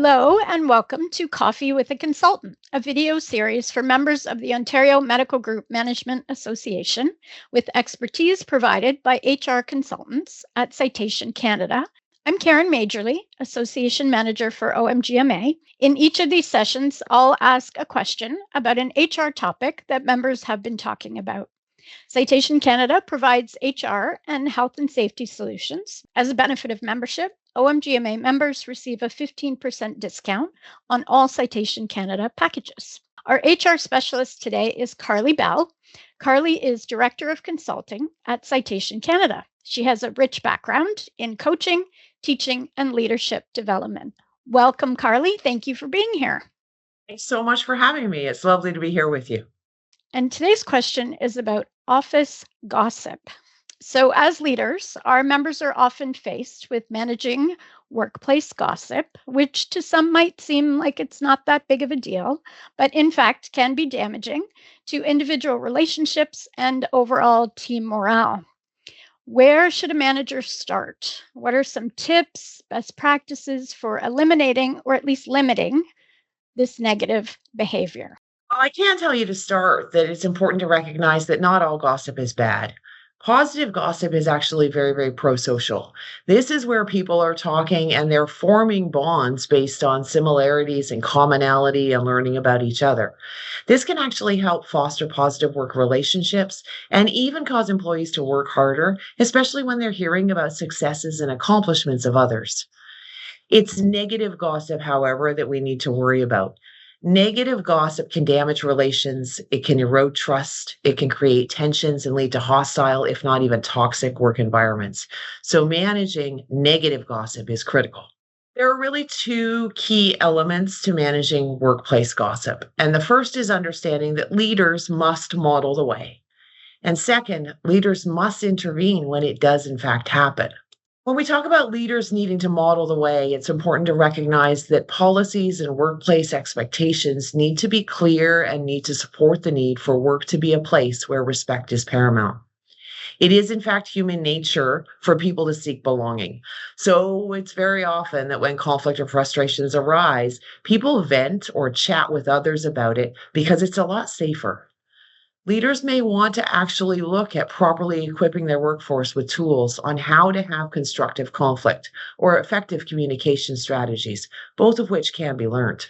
Hello and welcome to Coffee with a Consultant, a video series for members of the Ontario Medical Group Management Association with expertise provided by HR consultants at Citation Canada. I'm Karen Majerly, Association Manager for OMGMA. In each of these sessions, I'll ask a question about an HR topic that members have been talking about. Citation Canada provides HR and health and safety solutions. As a benefit of membership, OMGMA members receive a 15% discount on all Citation Canada packages. Our HR specialist today is Carlie Bell. Carlie is Director of Consulting at Citation Canada. She has a rich background in coaching, teaching, and leadership development. Welcome, Carlie. Thank you for being here. Thanks so much for having me. It's lovely to be here with you. And today's question is about office gossip. So as leaders, our members are often faced with managing workplace gossip, which to some might seem like it's not that big of a deal, but in fact can be damaging to individual relationships and overall team morale. Where should a manager start? What are some tips, best practices for eliminating or at least limiting this negative behavior? Well, I can tell you to start that it's important to recognize that not all gossip is bad. Positive gossip is actually very, very pro-social. This is where people are talking and they're forming bonds based on similarities and commonality and learning about each other. This can actually help foster positive work relationships and even cause employees to work harder, especially when they're hearing about successes and accomplishments of others. It's negative gossip, however, that we need to worry about. Negative gossip can damage relations, it can erode trust, it can create tensions and lead to hostile, if not even toxic work environments. So managing negative gossip is critical. There are really two key elements to managing workplace gossip. And the first is understanding that leaders must model the way. And second, leaders must intervene when it does in fact happen. When we talk about leaders needing to model the way, it's important to recognize that policies and workplace expectations need to be clear and need to support the need for work to be a place where respect is paramount. It is, in fact, human nature for people to seek belonging. So it's very often that when conflict or frustrations arise, people vent or chat with others about it because it's a lot safer. Leaders may want to actually look at properly equipping their workforce with tools on how to have constructive conflict or effective communication strategies, both of which can be learned.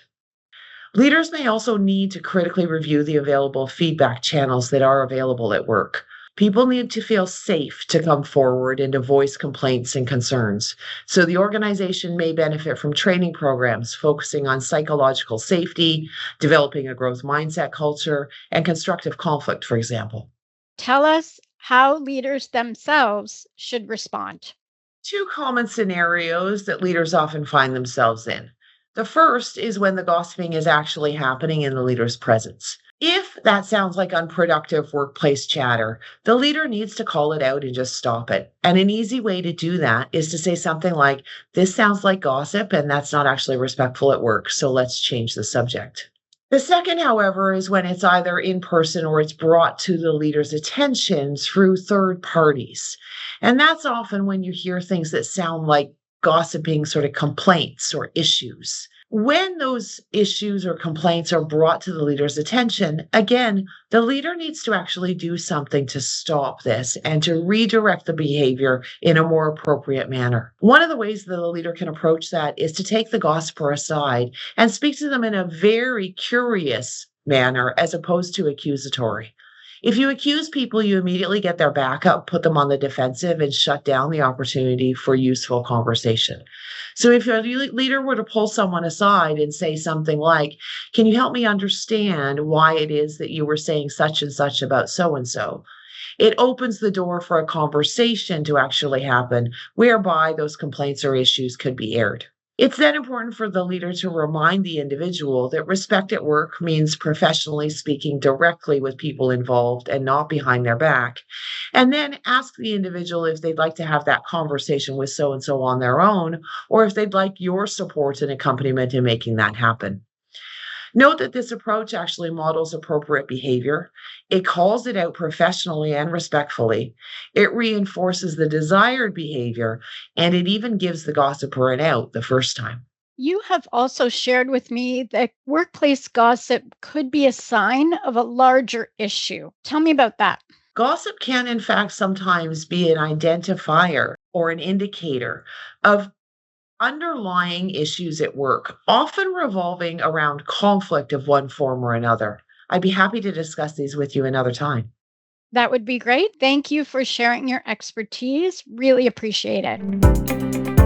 Leaders may also need to critically review the available feedback channels that are available at work. People need to feel safe to come forward and to voice complaints and concerns. So the organization may benefit from training programs focusing on psychological safety, developing a growth mindset culture, and constructive conflict, for example. Tell us how leaders themselves should respond. Two common scenarios that leaders often find themselves in. The first is when the gossiping is actually happening in the leader's presence. If that sounds like unproductive workplace chatter, the leader needs to call it out and just stop it. And an easy way to do that is to say something like, "This sounds like gossip and that's not actually respectful at work, so let's change the subject." The second, however, is when it's either in person or it's brought to the leader's attention through third parties. And that's often when you hear things that sound like gossiping sort of complaints or issues. When those issues or complaints are brought to the leader's attention, again, the leader needs to actually do something to stop this and to redirect the behavior in a more appropriate manner. One of the ways that the leader can approach that is to take the gossiper aside and speak to them in a very curious manner as opposed to accusatory. If you accuse people, you immediately get their back up, put them on the defensive, and shut down the opportunity for useful conversation. So if your leader were to pull someone aside and say something like, "Can you help me understand why it is that you were saying such and such about so-and-so?" It opens the door for a conversation to actually happen whereby those complaints or issues could be aired. It's then important for the leader to remind the individual that respect at work means professionally speaking directly with people involved and not behind their back. And then ask the individual if they'd like to have that conversation with so-and-so on their own, or if they'd like your support and accompaniment in making that happen. Note that this approach actually models appropriate behavior. It calls it out professionally and respectfully. It reinforces the desired behavior, and it even gives the gossiper an out the first time. You have also shared with me that workplace gossip could be a sign of a larger issue. Tell me about that. Gossip can, in fact, sometimes be an identifier or an indicator of underlying issues at work, often revolving around conflict of one form or another. I'd be happy to discuss these with you another time. That would be great. Thank you for sharing your expertise. Really appreciate it.